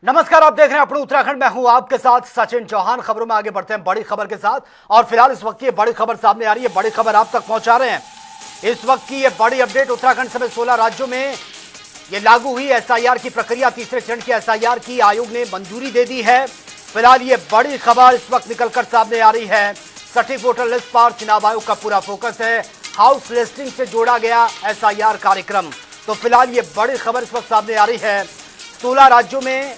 नमस्कार, आप देख रहे हैं अपने उत्तराखंड। मैं हूं आपके साथ सचिन चौहान। खबरों में आगे बढ़ते हैं बड़ी खबर के साथ। और फिलहाल इस वक्त की बड़ी खबर सामने आ रही है, बड़ी खबर आप तक पहुंचा रहे हैं। इस वक्त की ये बड़ी अपडेट, उत्तराखंड समेत 16 राज्यों में ये लागू हुई एसआईआर की प्रक्रिया। तीसरे चरण की एसआईआर की आयोग ने मंजूरी दे दी है। फिलहाल ये बड़ी खबर इस वक्त निकलकर सामने आ रही है। सटीक वोटर लिस्ट पर चुनाव आयोग का पूरा फोकस है। हाउस लिस्टिंग से जोड़ा गया एसआईआर कार्यक्रम। तो फिलहाल ये बड़ी खबर इस वक्त सामने आ रही है। 16 राज्यों में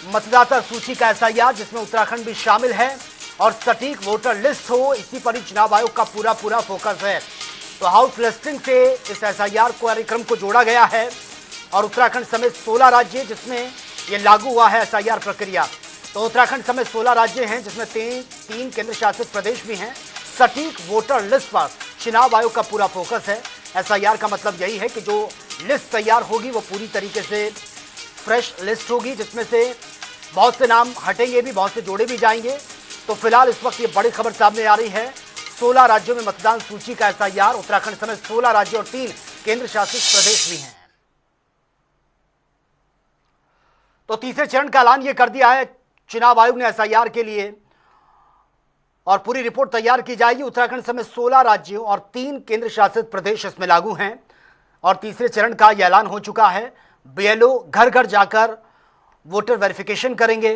मतदाता सूची का एसआईआर, जिसमें उत्तराखंड भी शामिल है, और सटीक वोटर लिस्ट हो, इसी पर ही चुनाव आयोग का पूरा फोकस है। तो हाउस लिस्टिंग से इस एसआईआर कार्यक्रम को जोड़ा गया है और उत्तराखंड समेत 16 राज्य जिसमें यह लागू हुआ है एसआईआर प्रक्रिया। तो उत्तराखंड समेत 16 राज्य हैं, जिसमें तीन केंद्र शासित प्रदेश भी हैं। सटीक वोटर लिस्ट पर चुनाव आयोग का पूरा फोकस है। एसआईआर का मतलब यही है कि जो लिस्ट तैयार होगी वो पूरी तरीके से फ्रेश लिस्ट होगी, जिसमें से बहुत से नाम हटेंगे भी, बहुत से जोड़े भी जाएंगे। तो फिलहाल इस वक्त ये बड़ी खबर सामने आ रही है। 16 राज्यों में मतदान सूची का एसआईआर। उत्तराखंड समेत 16 राज्य और 3 केंद्र शासित प्रदेश भी हैं। तो तीसरे चरण का ऐलान ये कर दिया है चुनाव आयोग ने एसआईआर के लिए, और पूरी रिपोर्ट तैयार की जाएगी। उत्तराखंड समेत 16 राज्यों और 3 केंद्र शासित प्रदेश इसमें लागू हैं और तीसरे चरण का यह ऐलान हो चुका है। बीएलओ घर घर जाकर वोटर वेरिफिकेशन करेंगे।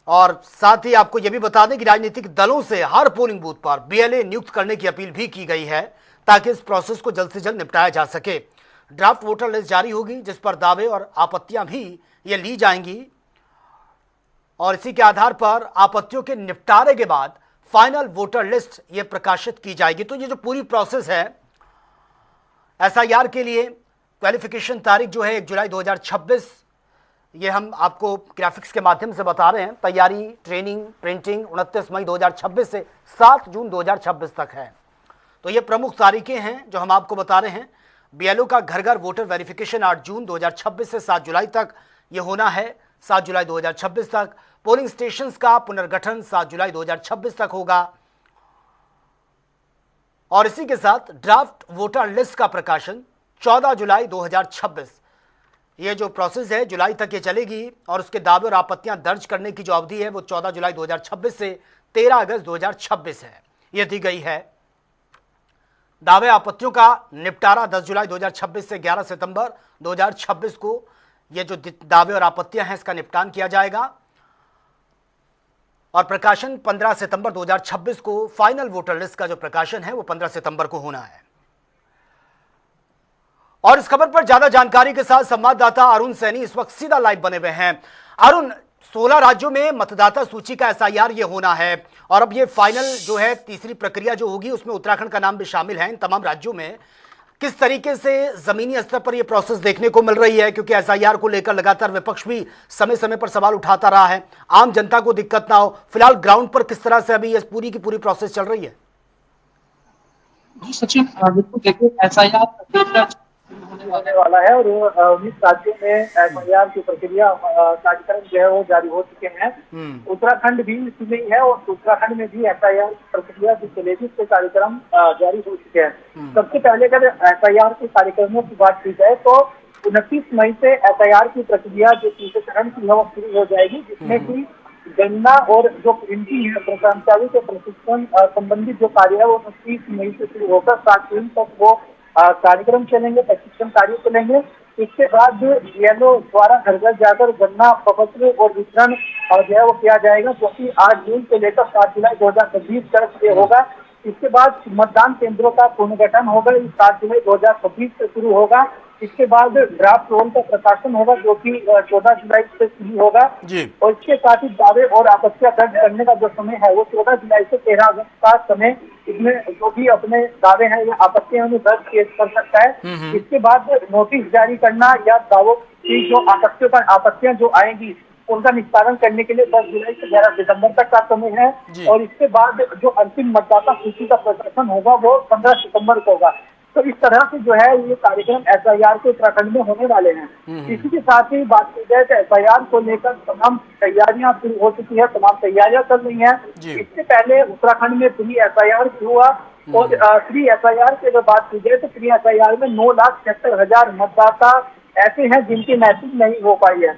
और साथ ही आपको यह भी बता दें कि राजनीतिक दलों से हर पोलिंग बूथ पर बीएलए नियुक्त करने की अपील भी की गई है, ताकि इस प्रोसेस को जल्द से जल्द निपटाया जा सके। ड्राफ्ट वोटर लिस्ट जारी होगी, जिस पर दावे और आपत्तियां भी ये ली जाएंगी, और इसी के आधार पर आपत्तियों के निपटारे के बाद फाइनल वोटर लिस्ट ये प्रकाशित की जाएगी। तो ये जो पूरी प्रोसेस है एसआईआर के लिए, क्वालिफिकेशन तारीख जो है 1 जुलाई 2026, ये हम आपको ग्राफिक्स के माध्यम से बता रहे हैं। तैयारी, ट्रेनिंग, प्रिंटिंग 29 मई 2026 से 7 जून 2026 तक है। तो ये प्रमुख तारीखें हैं जो हम आपको बता रहे हैं। बीएलओ का घर घर वोटर वेरिफिकेशन 8 जून 2026 से 7 जुलाई तक ये होना है। 7 जुलाई 2026 तक पोलिंग स्टेशंस का पुनर्गठन 7 जुलाई 2026 तक होगा। और इसी के साथ ड्राफ्ट वोटर लिस्ट का प्रकाशन 14 जुलाई 2026। ये जो प्रोसेस है जुलाई तक ये चलेगी, और उसके दावे और आपत्तियां दर्ज करने की जो अवधि है वो 14 जुलाई 2026 से 13 अगस्त 2026 है, ये दी गई है। दावे आपत्तियों का निपटारा 10 जुलाई 2026 से 11 सितंबर 2026 को ये जो दावे और आपत्तियां हैं इसका निपटान किया जाएगा, और प्रकाशन 15 सितंबर 2026 को फाइनल वोटर लिस्ट का जो प्रकाशन है वो 15 सितंबर को होना है। और इस खबर पर ज्यादा जानकारी के साथ संवाददाता अरुण सैनी इस वक्त सीधा लाइव बने हुए हैं। अरुण, 16 राज्यों में मतदाता सूची का एसआईआर ये होना है, और अब ये फाइनल जो है तीसरी प्रक्रिया जो होगी उसमें उत्तराखंड का नाम भी शामिल है। इन तमाम राज्यों में किस तरीके से जमीनी स्तर पर यह प्रोसेस देखने को मिल रही है, क्योंकि एसआईआर को लेकर लगातार विपक्ष भी समय समय पर सवाल उठाता रहा है, आम जनता को दिक्कत ना हो। फिलहाल ग्राउंड पर किस तरह से अभी ये पूरी की पूरी प्रोसेस चल रही है? जी सचिन, बिल्कुल देखिए एसआईआर होने वाला है और 19 राज्यों में एसआईआर की प्रक्रिया कार्यक्रम जो है वो जारी हो चुके हैं। उत्तराखंड भी इसमें ही है और उत्तराखंड में भी एसआईआर प्रक्रिया जो चलेगी उसके कार्यक्रम जारी हो चुके हैं। सबसे पहले अगर एसआईआर के कार्यक्रमों की बात की जाए तो 29 मई से एसआईआर की प्रक्रिया जो तीसरे चरण की है वो शुरू हो जाएगी, जिसमें की गणना और जो प्रिंटिंग है, कर्मचारी के प्रशिक्षण संबंधित जो कार्य है वो 29 मई से शुरू होकर 7 जून तक वो कार्यक्रम चलेंगे, प्रशिक्षण कार्य चलेंगे। इसके बाद बीएलओ द्वारा घर घर जाकर गणना प्रपत्र और वितरण जो है वो किया जाएगा, जो कि 8 जून से लेकर 7 जुलाई 2026 तक ये होगा। इसके बाद मतदान केंद्रों का पुनर्गठन होगा, 7 जुलाई 2026 से शुरू होगा। इसके बाद ड्राफ्ट रोल का प्रकाशन होगा, जो कि 14 जुलाई से शुरू होगा। और इसके साथ ही दावे और आपत्तियां दर्ज करने का जो समय है वो 14 जुलाई से 13 अगस्त का समय, इसमें जो भी अपने दावे हैं या आपत्तियां उन्हें दर्ज कर सकता है। इसके बाद नोटिस जारी करना या दावों की जो आपत्तियां जो आएंगी उनका निस्तारण करने के लिए 10 जुलाई से 11 सितंबर तक का समय है। और इसके बाद जो अंतिम मतदाता सूची का प्रकाशन होगा वो 15 सितंबर को होगा। तो इस तरह से जो है ये कार्यक्रम एसआईआर के उत्तराखंड में होने वाले हैं। इसी के साथ ही बात की जाए तो एसआईआर को लेकर तमाम तैयारियां शुरू हो चुकी है, तमाम तैयारियां चल रही हैं। इससे पहले उत्तराखंड में प्री एसआईआर शुरू हुआ, और प्री एसआईआर की अगर बात की जाए तो प्री एसआईआर में 9,76,000 मतदाता ऐसे हैं जिनकी मैपिंग नहीं हो पाई है।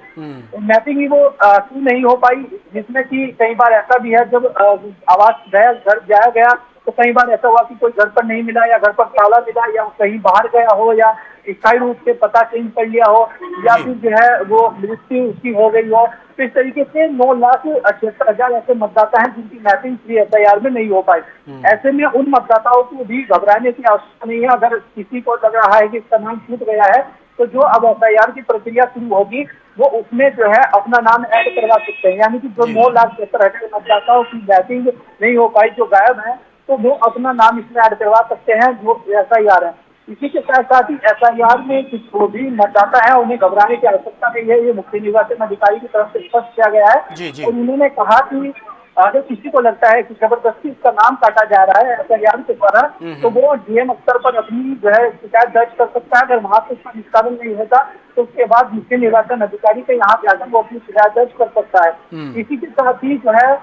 मैपिंग ही वो क्यों नहीं हो पाई, जिसमें कि कई बार ऐसा भी है जब आवास गया, घर जाया गया, तो कई बार ऐसा हुआ कि कोई घर पर नहीं मिला या घर पर ताला मिला या कहीं बाहर गया हो या स्थायी रूप से पता चेंज कर लिया हो या फिर जो है वो मृत्यु उसकी हो गई हो। तो इस तरीके से 9,78,000 ऐसे मतदाता हैं जिनकी मैपिंग FIR में नहीं हो पाई। ऐसे में उन मतदाताओं को भी घबराने की आवश्यकता नहीं है। अगर किसी को लग रहा है कि इसका नाम छूट गया है तो जो अब FIR की प्रक्रिया शुरू होगी वो उसमें जो है अपना नाम ऐड करवा सकते हैं। यानी कि जो 9,73,000 मतदाताओं की मैपिंग नहीं हो पाई, जो गायब है, तो वो अपना नाम इसमें ऐड करवा सकते हैं जो FIR है। इसी के साथ साथ ही FIR में जो भी मतदाता है उन्हें घबराने की आवश्यकता नहीं है, ये मुख्य निर्वाचन अधिकारी की तरफ से स्पष्ट किया गया है। और उन्होंने कहा कि अगर किसी को लगता है कि जबरदस्ती इसका नाम काटा जा रहा है FIR के द्वारा, तो वो DM स्तर पर अपनी जो है शिकायत दर्ज कर सकता है। अगर वहां से उसका निष्पादन नहीं होता तो उसके बाद मुख्य निर्वाचन अधिकारी के यहाँ जाकर वो अपनी शिकायत दर्ज कर सकता है। इसी के साथ ही जो है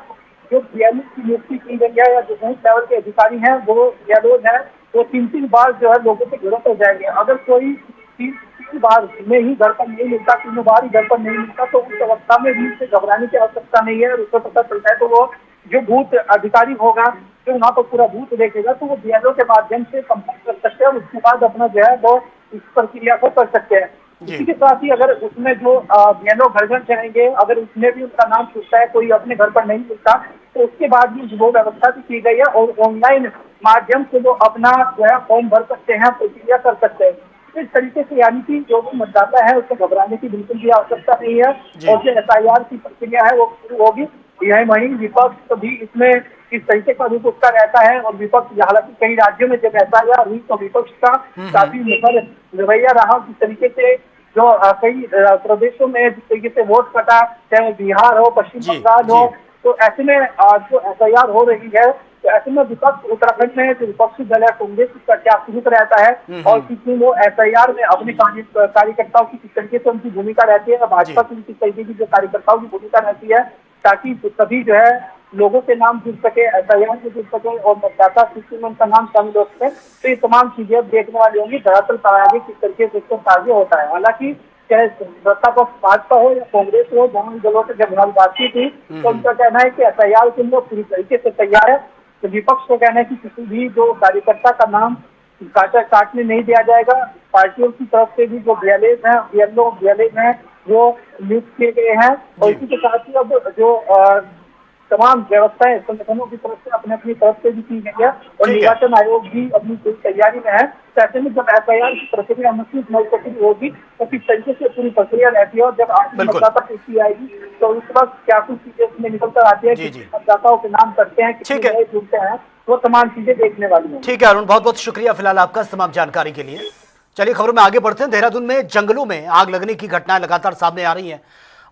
जो BLO की नियुक्ति की गई है या जो बूथ लेवल के अधिकारी हैं वो BLO है, वो 3 बार जो है लोगों के घरों पर जाएंगे। अगर कोई 3 बार में ही घर पर नहीं मिलता, 3 बार ही घर पर नहीं मिलता, तो उस अवस्था में भी उससे घबराने की आवश्यकता नहीं है। उसको पता चलता है तो वो जो बूथ अधिकारी होगा जो वहाँ पर पूरा बूथ देखेगा तो वो BLO के माध्यम से संपर्क कर सकते हैं और उसके बाद अपना जो है वो इस प्रक्रिया को कर सकते हैं। इसी के साथ ही अगर उसमें जो BLO घर घर जाएंगे, अगर उसमें भी उनका नाम छूटता है, कोई अपने घर पर नहीं मिलता, तो उसके बाद भी वो व्यवस्था भी की गई है और ऑनलाइन माध्यम से वो अपना जो है फॉर्म भर सकते हैं, प्रक्रिया कर सकते हैं। इस तरीके से यानी कि जो भी मतदाता है उसको घबराने की बिल्कुल भी आवश्यकता नहीं है। और जो FIR की प्रक्रिया है वो शुरू होगी। यह वहीं विपक्ष भी इसमें इस तरीके का रूप उसका रहता है और विपक्ष, हालांकि कई राज्यों में जब FIR हुई तो विपक्ष का काफी विफल रवैया रहा। जिस तरीके से जो कई प्रदेशों में जिस तरीके से वोट कटा, चाहे बिहार हो, पश्चिम बंगाल हो, तो ऐसे में जो FIR हो रही है तो ऐसे में विपक्ष उत्तराखंड में जो विपक्षी दल है कांग्रेस का क्या शुरू रहता है और कितनी वो FIR में अपने कार्यकर्ताओं की किस तरीके से उनकी भूमिका रहती है, भाजपा की किस तरीके की जो कार्यकर्ताओं की भूमिका रहती है, ताकि सभी जो है लोगों के नाम जुड़ सके, FIR में जुड़ सके और मतदाता सूची में उनका नाम शामिल हो सके। तो ये तमाम चीजें अब देखने वाली होंगी धरातल पर आगे किस तरीके से इसको कार्य होता है। हालांकि चाहे सत्ता पक्ष भाजपा हो या कांग्रेस हो, दोनों दलों से जब बातचीत हुई तो उनका कहना है कि FIR के लिए पूरी तरीके से तैयार है। तो विपक्ष को कहना है कि किसी भी जो कार्यकर्ता का नाम काटने नहीं दिया जाएगा। पार्टियों की तरफ से भी जो BLO हैं वो नियुक्त किए गए हैं और इसी के साथ ही अब जो तमाम व्यवस्थाएं संगठनों की तरफ से अपने अपनी तरफ से भी की गई है और निर्वाचन आयोग भी अपनी पूरी तैयारी में है। ऐसे में जब FIR की प्रक्रिया अनुसूचित मई को शुरू होगी तो किस तरीके से पूरी प्रक्रिया रहती है और जब आखिरी मतदाता सूची आएगी तो उस वक्त क्या कुछ चीजें उसमें निकल कर आती है, किस मतदाताओं के नाम करते हैं, कितने नए जुड़ते हैं, वो तमाम चीजें देखने वाली है। ठीक है अरुण, बहुत बहुत शुक्रिया फिलहाल आपका तमाम जानकारी के लिए। चलिए खबरों में आगे बढ़ते हैं। देहरादून में जंगलों में आग लगने की घटनाएं लगातार सामने आ रही हैं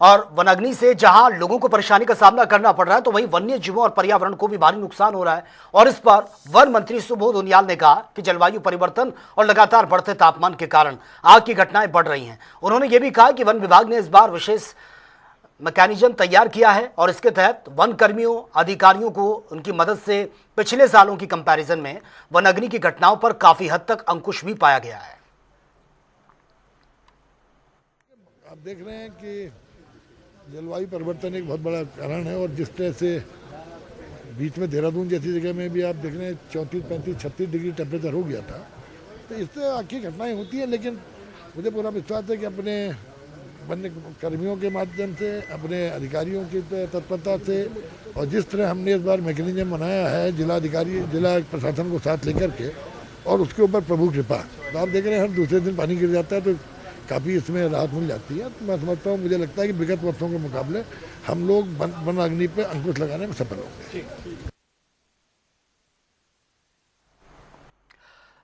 और वनाग्नि से जहां लोगों को परेशानी का सामना करना पड़ रहा है तो वहीं वन्य जीवों और पर्यावरण को भी भारी नुकसान हो रहा है। और इस पर वन मंत्री सुबोध उनियाल ने कहा कि जलवायु परिवर्तन और लगातार बढ़ते तापमान के कारण आग की घटनाएं बढ़ रही हैं। उन्होंने ये भी कहा कि वन विभाग ने इस बार विशेष मैकेनिज्म तैयार किया है और इसके तहत वन कर्मियों अधिकारियों को उनकी मदद से पिछले सालों की कंपैरिजन में वनाग्नि की घटनाओं पर काफी हद तक अंकुश भी पाया गया है। आप देख रहे हैं कि जलवायु परिवर्तन एक बहुत बड़ा कारण है और जिस तरह से बीच में देहरादून जैसी जगह में भी आप देख रहे हैं 34, 35, 36 डिग्री टेम्परेचर हो गया था। तो इससे आखिर घटनाएं होती हैं, लेकिन मुझे पूरा विश्वास है कि अपने वन्य कर्मियों के माध्यम से, अपने अधिकारियों की तत्परता से और जिस तरह हमने इस बार मैकेनिज्म बनाया है जिला प्रशासन को साथ लेकर के और उसके ऊपर प्रभु कृपा, तो आप देख रहे हैं हर दूसरे दिन पानी गिर जाता है तो काफ़ी इसमें राहत मिल जाती है। तो मैं समझता हूँ, मुझे लगता है कि विगत वर्षों के मुकाबले हम लोग वन अग्नि पे अंकुश लगाने में सफल होंगे।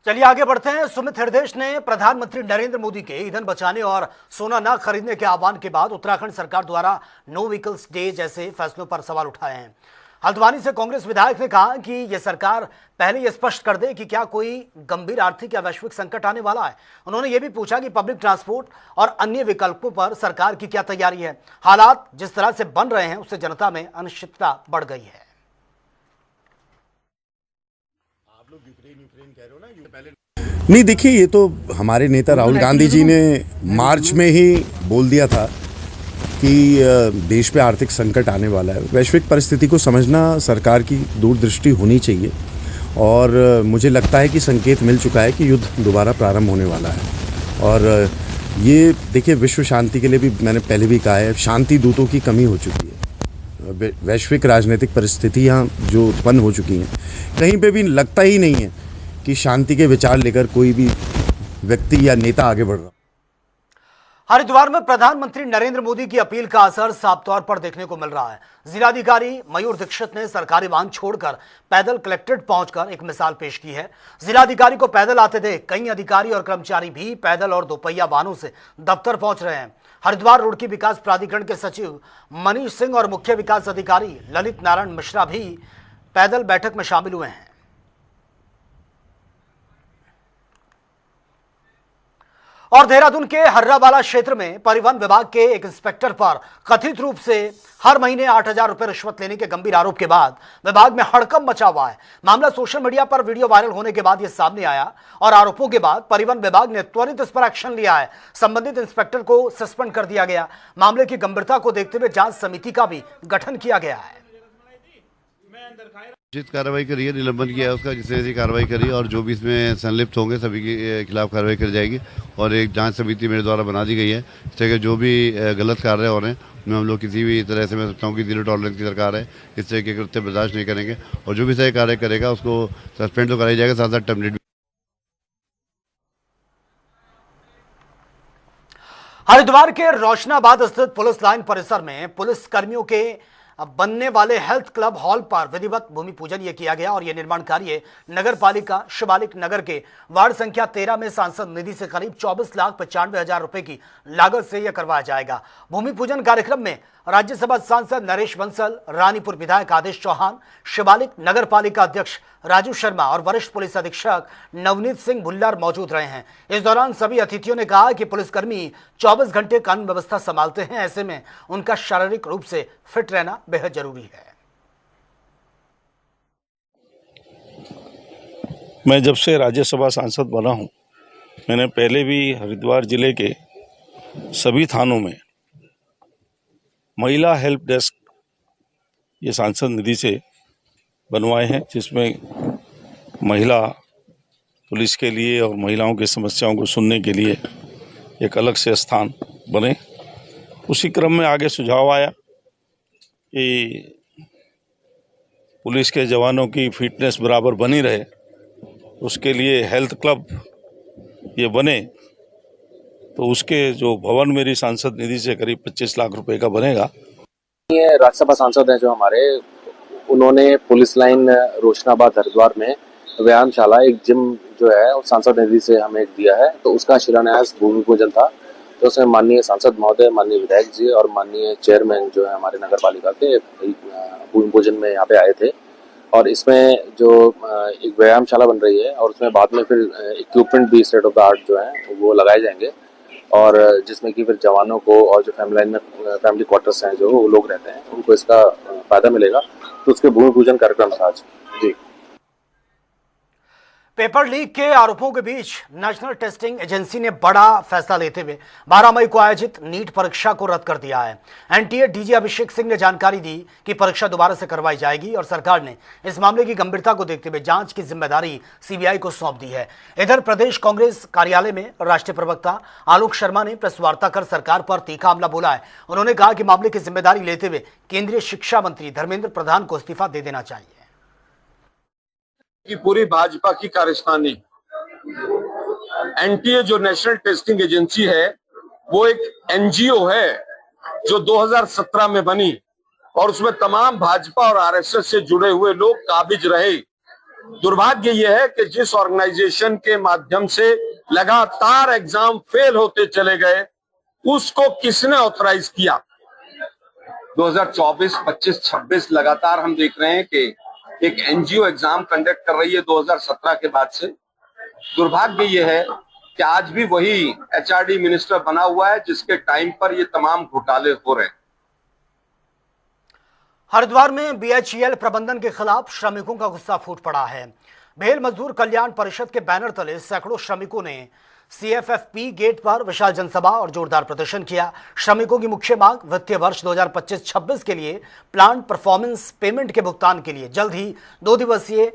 चलिए आगे बढ़ते हैं। सुमित हृदयेश ने प्रधानमंत्री नरेंद्र मोदी के ईंधन बचाने और सोना न खरीदने के आह्वान के बाद उत्तराखंड सरकार द्वारा नो व्हीकल्स डे जैसे फैसलों पर सवाल उठाए हैं। हल्द्वानी से कांग्रेस विधायक ने कहा कि यह सरकार पहले यह स्पष्ट कर दे कि क्या कोई गंभीर आर्थिक या वैश्विक संकट आने वाला है। उन्होंने यह भी पूछा कि पब्लिक ट्रांसपोर्ट और अन्य विकल्पों पर सरकार की क्या तैयारी है। हालात जिस तरह से बन रहे हैं उससे जनता में अनिश्चितता बढ़ गई है। आप लोग यूक्रेन कह रहे हो ना, पहले नहीं, देखिए, ये तो हमारे नेता राहुल गांधी जी ने मार्च में ही बोल दिया था कि देश पे आर्थिक संकट आने वाला है। वैश्विक परिस्थिति को समझना सरकार की दूरदृष्टि होनी चाहिए और मुझे लगता है कि संकेत मिल चुका है कि युद्ध दोबारा प्रारंभ होने वाला है। और ये देखिए, विश्व शांति के लिए भी मैंने पहले भी कहा है, शांति दूतों की कमी हो चुकी है। वैश्विक राजनीतिक परिस्थितियाँ जो उत्पन्न हो चुकी हैं, कहीं पे भी लगता ही नहीं है कि शांति के विचार लेकर कोई भी व्यक्ति या नेता आगे बढ़ रहा। हरिद्वार में प्रधानमंत्री नरेंद्र मोदी की अपील का असर साफ तौर पर देखने को मिल रहा है। जिलाधिकारी मयूर दीक्षित ने सरकारी वाहन छोड़कर पैदल कलेक्ट्रेट पहुंचकर एक मिसाल पेश की है। जिलाधिकारी को पैदल आते देख कई अधिकारी और कर्मचारी भी पैदल और दोपहिया वाहनों से दफ्तर पहुंच रहे हैं। हरिद्वार रुड़की विकास प्राधिकरण के सचिव मनीष सिंह और मुख्य विकास अधिकारी ललित नारायण मिश्रा भी पैदल बैठक में शामिल हुए हैं। और देहरादून के हर्रावाला क्षेत्र में परिवहन विभाग के एक इंस्पेक्टर पर कथित रूप से हर महीने 8,000 रुपए रिश्वत लेने के गंभीर आरोप के बाद विभाग में हड़कंप मचा हुआ है। मामला सोशल मीडिया पर वीडियो वायरल होने के बाद यह सामने आया और आरोपों के बाद परिवहन विभाग ने त्वरित इस पर एक्शन लिया है। संबंधित इंस्पेक्टर को सस्पेंड कर दिया गया। मामले की गंभीरता को देखते हुए जांच समिति का भी गठन किया गया है। उचित कार्रवाई करी है, निलंबन किया है उसका, जिससे ऐसी कार्रवाई करी और जो भी इसमें संलिप्त होंगे सभी के खिलाफ कार्रवाई की जाएगी और एक जांच समिति मेरे द्वारा बना दी गई है। इस तरह के जो भी गलत कार्य हो रहे हैं उनमें हम लोग किसी भी तरह से, मैं समझता हूँ कि जीरो टॉलरेंस की सरकार है, इस तरह के कृत्य बर्दाश्त नहीं करेंगे और जो भी सही कार्य करेगा उसको सस्पेंड तो कराई जाएगा, साथ साथ टर्मिनेट भी। हरिद्वार के रोशनाबाद स्थित पुलिस लाइन परिसर में पुलिस कर्मियों के बनने वाले हेल्थ क्लब हॉल पर विधिवत भूमि पूजन ये किया गया और यह निर्माण कार्य नगर पालिका शिवालिक नगर के वार्ड संख्या 13 में सांसद निधि से करीब 24,95,000 रुपए की लागत से यह करवाया जाएगा। भूमि पूजन कार्यक्रम में राज्यसभा सांसद नरेश बंसल, रानीपुर विधायक आदेश चौहान, शिवालिक नगर पालिका अध्यक्ष राजू शर्मा और वरिष्ठ पुलिस अधीक्षक नवनीत सिंह भुल्लर मौजूद रहे हैं। इस दौरान सभी अतिथियों ने कहा कि पुलिसकर्मी 24 घंटे कानून व्यवस्था संभालते हैं, ऐसे में उनका शारीरिक रूप से फिट रहना बेहद जरूरी है। मैं जब से राज्यसभा सांसद बना हूं, मैंने पहले भी हरिद्वार जिले के सभी थानों में महिला हेल्प डेस्क ये सांसद निधि से बनवाए हैं, जिसमें महिला पुलिस के लिए और महिलाओं की समस्याओं को सुनने के लिए एक अलग से स्थान बने। उसी क्रम में आगे सुझाव आया कि पुलिस के जवानों की फिटनेस बराबर बनी रहे, उसके लिए हेल्थ क्लब ये बने, तो उसके जो भवन मेरी सांसद निधि से करीब 25 लाख रुपए का बनेगा। ये राज्यसभा सांसद हैं जो हमारे, उन्होंने पुलिस लाइन रोशनाबाद हरिद्वार में व्यायामशाला, एक जिम जो है वो सांसद निधि से हमें दिया है, तो उसका शिलान्यास भूमि पूजन था। तो उसमें माननीय सांसद महोदय, माननीय विधायक जी और माननीय चेयरमैन जो है हमारे नगर पालिका के भूमि पूजन में यहाँ पे आए थे और इसमें जो एक व्यायामशाला बन रही है और उसमें बाद में फिर इक्विपमेंट भी स्टेट ऑफ द आर्ट जो है वो लगाए जाएंगे और जिसमें कि फिर जवानों को और जो फैमिली क्वार्टर्स हैं जो वो लोग रहते हैं उनको इसका फायदा मिलेगा। तो उसके भूमि पूजन कार्यक्रम था आज जी। पेपर लीक के आरोपों के बीच नेशनल टेस्टिंग एजेंसी ने बड़ा फैसला लेते हुए 12 मई को आयोजित नीट परीक्षा को रद्द कर दिया है। एनटीए डीजी अभिषेक सिंह ने जानकारी दी कि परीक्षा दोबारा से करवाई जाएगी और सरकार ने इस मामले की गंभीरता को देखते हुए जांच की जिम्मेदारी सीबीआई को सौंप दी है। इधर प्रदेश कांग्रेस कार्यालय में राष्ट्रीय प्रवक्ता आलोक शर्मा ने प्रेस वार्ता कर सरकार पर तीखा हमला बोला है। उन्होंने कहा कि मामले की जिम्मेदारी लेते हुए केंद्रीय शिक्षा मंत्री धर्मेंद्र प्रधान को इस्तीफा दे देना चाहिए। की पूरी भाजपा की कार्यस्थानी एनटीए जो नेशनल टेस्टिंग एजेंसी है वो एक एनजीओ है जो 2017 में बनी और उसमें तमाम भाजपा और आरएसएस से जुड़े हुए लोग काबिज रहे। दुर्भाग्य यह है कि जिस ऑर्गेनाइजेशन के माध्यम से लगातार एग्जाम फेल होते चले गए उसको किसने ऑथराइज किया। 2024, 25, 26 लगातार हम देख रहे हैं कि एक एनजीओ एग्जाम कंडक्ट कर रही है 2017 के बाद से। दुर्भाग्य यह है कि आज भी वही एचआरडी मिनिस्टर बना हुआ है जिसके टाइम पर ये तमाम घोटाले हो रहे हैं। हरिद्वार में बीएचईएल प्रबंधन के खिलाफ श्रमिकों का गुस्सा फूट पड़ा है। भेल मजदूर कल्याण परिषद के बैनर तले सैकड़ों श्रमिकों ने सीएफएफपी गेट पर विशाल जनसभा और जोरदार प्रदर्शन किया। श्रमिकों की मुख्य मांग वित्तीय वर्ष 2025-26 के लिए प्लांट परफॉर्मेंस पेमेंट के भुगतान के लिए जल्द ही 2 दिवसीय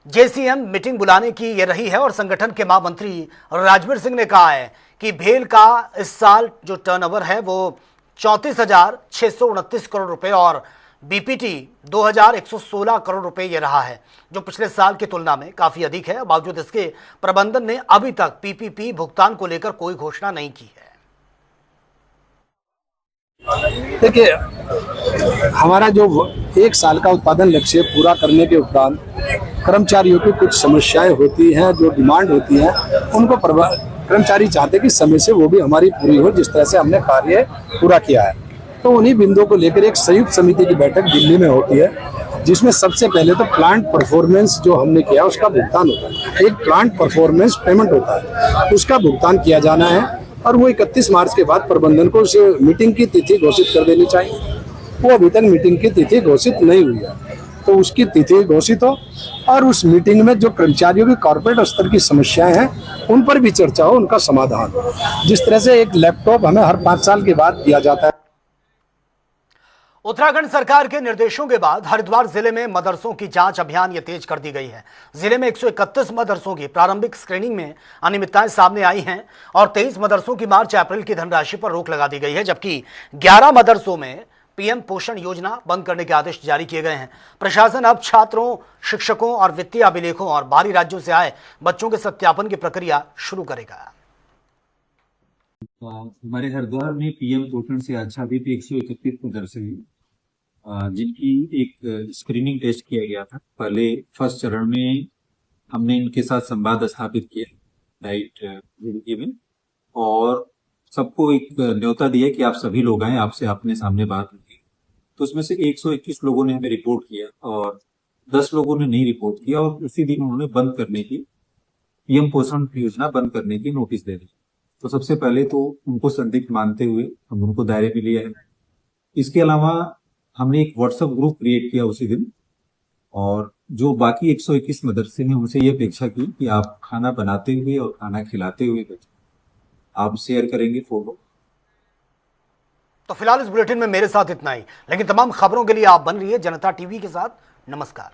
जेसीएम मीटिंग बुलाने की ये रही है। और संगठन के महामंत्री राजवीर सिंह ने कहा है कि भेल का इस साल जो टर्नओवर है वो 34,629 करोड़ रुपए और बीपीटी 2,116 करोड़ रुपए ये रहा है, जो पिछले साल की तुलना में काफी अधिक है। बावजूद इसके प्रबंधन ने अभी तक पीपीपी भुगतान को लेकर कोई घोषणा नहीं की है। देखिए, हमारा जो 1 साल का उत्पादन लक्ष्य पूरा करने के उपरांत कर्मचारियों की कुछ समस्याएं होती हैं, जो डिमांड होती हैं, उनको कर्मचारी चाहते कि समय से वो भी हमारी पूरी हो, जिस तरह से हमने कार्य पूरा किया है। तो उन्हीं बिंदुओं को लेकर एक संयुक्त समिति की बैठक दिल्ली में होती है, जिसमें सबसे पहले तो प्लांट परफॉर्मेंस जो हमने किया उसका भुगतान होता है। एक प्लांट परफॉर्मेंस पेमेंट होता है, उसका भुगतान किया जाना है और वो 31 मार्च के बाद प्रबंधन को उस मीटिंग की तिथि घोषित कर देनी चाहिए। वो अभी तक मीटिंग की तिथि घोषित नहीं हुई है, तो उसकी तिथि घोषित हो और उस मीटिंग में जो कर्मचारियों की कॉर्पोरेट स्तर की समस्याएं हैं उन पर भी चर्चा हो, उनका समाधान हो। जिस तरह से एक लैपटॉप हमें हर 5 साल के बाद दिया जाता है। उत्तराखंड सरकार के निर्देशों के बाद हरिद्वार जिले में मदरसों की जांच अभियान ये तेज कर दी गई है। जिले में 131 मदरसों की प्रारंभिक स्क्रीनिंग में अनियमितताएं सामने आई हैं और 23 मदरसों की मार्च अप्रैल की धनराशि पर रोक लगा दी गई है, जबकि 11 मदरसों में पीएम पोषण योजना बंद करने के आदेश जारी किए गए हैं। प्रशासन अब छात्रों, शिक्षकों और वित्तीय अभिलेखों और बाहरी राज्यों से आए बच्चों के सत्यापन की प्रक्रिया शुरू करेगा। हमारे हरिद्वार में पीएम पोषण से आच्छादित 131 मदरसे हैं, जिनकी एक स्क्रीनिंग टेस्ट किया गया था। पहले फर्स्ट चरण में हमने इनके साथ संवाद स्थापित किया डाइट में और सबको एक न्योता दिया कि आप सभी लोग आए, आपसे अपने सामने बात होगी। तो उसमें से 121 लोगों ने हमें रिपोर्ट किया और 10 लोगों ने नहीं रिपोर्ट किया और उसी दिन उन्होंने बंद करने की, पीएम पोषण योजना बंद करने की नोटिस दे दी। तो सबसे पहले तो उनको संदिग्ध मानते हुए हम उनको दायरे में लिया है। इसके अलावा हमने एक व्हाट्सएप ग्रुप क्रिएट किया उसी दिन और जो बाकी 121 मदरसे हैं उनसे ये अपेक्षा की कि आप खाना बनाते हुए और खाना खिलाते हुए आप शेयर करेंगे फोटो। तो फिलहाल इस बुलेटिन में मेरे साथ इतना ही, लेकिन तमाम खबरों के लिए आप बन रही है जनता टीवी के साथ। नमस्कार।